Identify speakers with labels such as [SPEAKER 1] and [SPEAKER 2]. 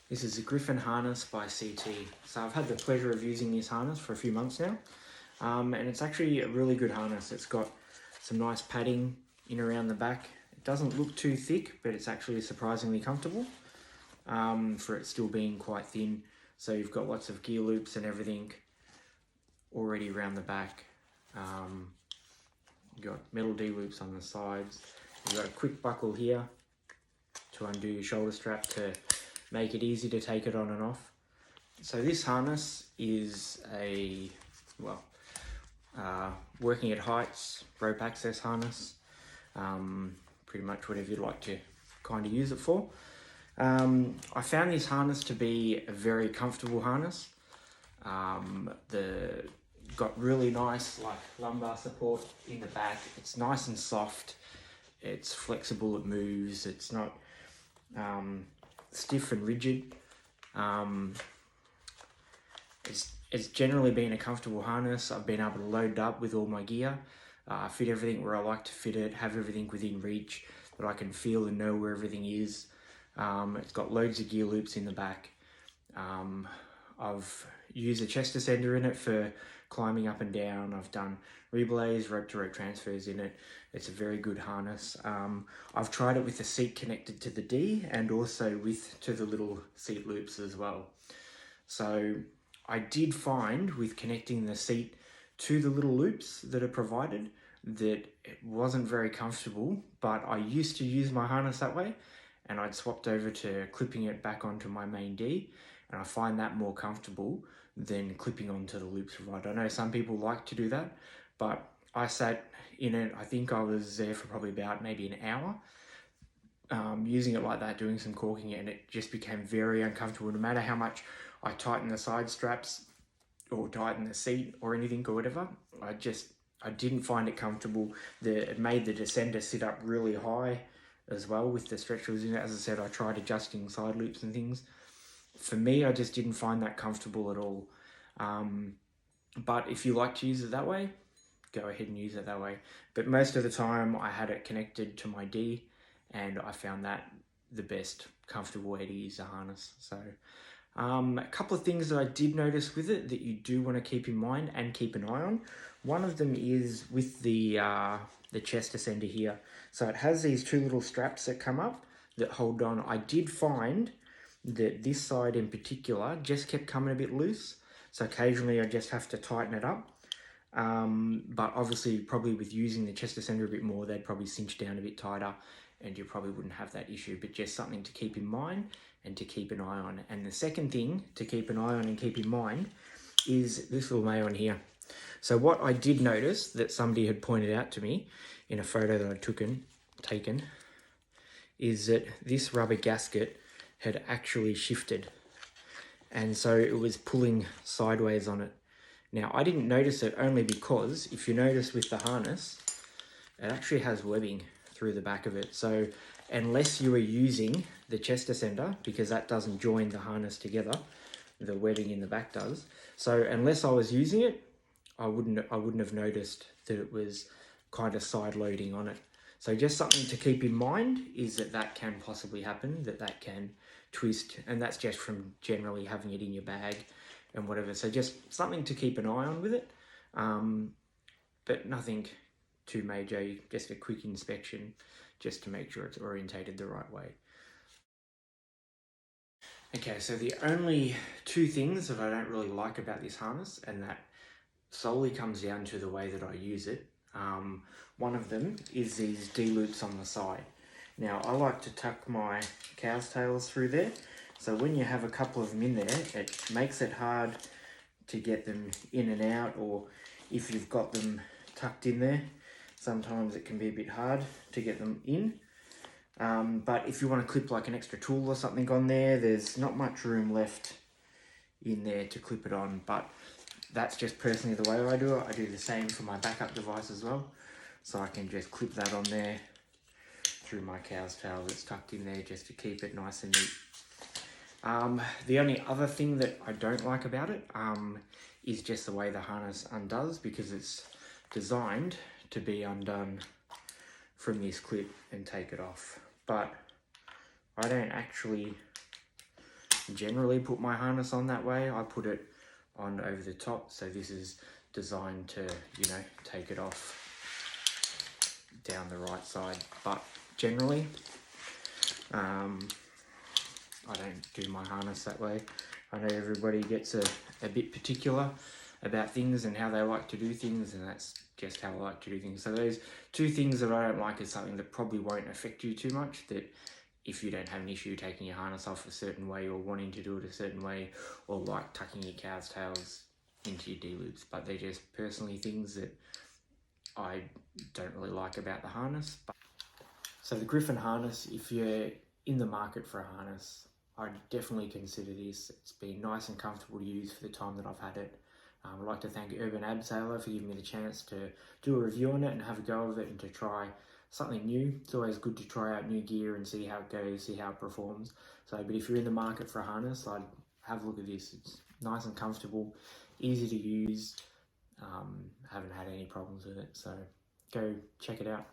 [SPEAKER 1] This is a Gryphon harness by CT. So I've had the pleasure of using this harness for a few months now. And it's actually a really good harness. It's got some nice padding in around the back. It doesn't look too thick, but it's actually surprisingly comfortable for it still being quite thin. So you've got lots of gear loops and everything already around the back. You've got metal D-loops on the sides. You've got a quick buckle here to undo your shoulder strap to make it easy to take it on and off. So this harness is a, working at heights, rope access harness, pretty much whatever you'd like to kind of use it for. I found this harness to be a very comfortable harness. Got really nice lumbar support in the back. It's nice and soft. It's flexible, it moves. It's not stiff and rigid. It's generally been a comfortable harness. I've been able to load it up with all my gear, fit everything where I like to fit it, have everything within reach that I can feel and know where everything is. It's got loads of gear loops in the back. I've used a chest descender in it for climbing up and down. I've done rebelays, rope to rope transfers in it. It's a very good harness. I've tried it with the seat connected to the D and also to the little seat loops as well. So I did find with connecting the seat to the little loops that are provided that it wasn't very comfortable, but I used to use my harness that way and I'd swapped over to clipping it back onto my main D, and I find that more comfortable than clipping onto the loops provided. I know some people like to do that, but I sat in it, I think I was there for probably about maybe an hour, using it like that, doing some caulking, and it just became very uncomfortable. No matter how much I tighten the side straps or tighten the seat or anything or whatever, I didn't find it comfortable. It made the descender sit up really high as well with the stretch wheels in it. As I said, I tried adjusting side loops and things. For me, I just didn't find that comfortable at all. But if you like to use it that way, go ahead and use it that way. But most of the time I had it connected to my D, and I found that the best comfortable way to use the harness. So a couple of things that I did notice with it that you do want to keep in mind and keep an eye on. One of them is with the chest descender here. So it has these two little straps that come up that hold on. I did find that this side in particular just kept coming a bit loose. So occasionally I just have to tighten it up. But obviously probably with using the chest descender a bit more, they'd probably cinch down a bit tighter and you probably wouldn't have that issue, but just something to keep in mind and to keep an eye on. And the second thing to keep an eye on and keep in mind is this little mail on here. So what I did notice that somebody had pointed out to me in a photo that I'd taken is that this rubber gasket had actually shifted, and so it was pulling sideways on it. Now I didn't notice it only because if you notice with the harness, it actually has webbing through the back of it. So unless you are using the chest descender, because that doesn't join the harness together, the webbing in the back does. So unless I was using it, I wouldn't have noticed that it was kind of side loading on it. So just something to keep in mind is that can possibly happen, that can twist, and that's just from generally having it in your bag and whatever. So just something to keep an eye on with it, but nothing too major, just a quick inspection just to make sure it's orientated the right way. Okay, so the only two things that I don't really like about this harness, and that solely comes down to the way that I use it. One of them is these D-loops on the side. Now I like to tuck my cow's tails through there, so when you have a couple of them in there, it makes it hard to get them in and out, or if you've got them tucked in there, sometimes it can be a bit hard to get them in. But if you want to clip like an extra tool or something on there, there's not much room left in there to clip it on, but that's just personally the way I do it. I do the same for my backup device as well. So I can just clip that on there through my cow's tail that's tucked in there just to keep it nice and neat. The only other thing that I don't like about it is just the way the harness undoes, because it's designed to be undone from this clip and take it off. But I don't actually generally put my harness on that way. I put it on over the top, so this is designed to, you know, take it off down the right side. But generally, I don't do my harness that way. I know everybody gets a bit particular about things and how they like to do things, and that's just how I like to do things. So those two things that I don't like is something that probably won't affect you too much, that if you don't have an issue taking your harness off a certain way or wanting to do it a certain way, or like tucking your cow's tails into your D-loops, but they're just personally things that I don't really like about the harness. So the Gryphon harness, if you're in the market for a harness, I'd definitely consider this. It's been nice and comfortable to use for the time that I've had it. I'd like to thank Urban Abseiler for giving me the chance to do a review on it and have a go of it and to try something new. It's always good to try out new gear and see how it goes, see how it performs. So, but if you're in the market for a harness, I'd have a look at this. It's nice and comfortable, easy to use. Haven't had any problems with it, so go check it out.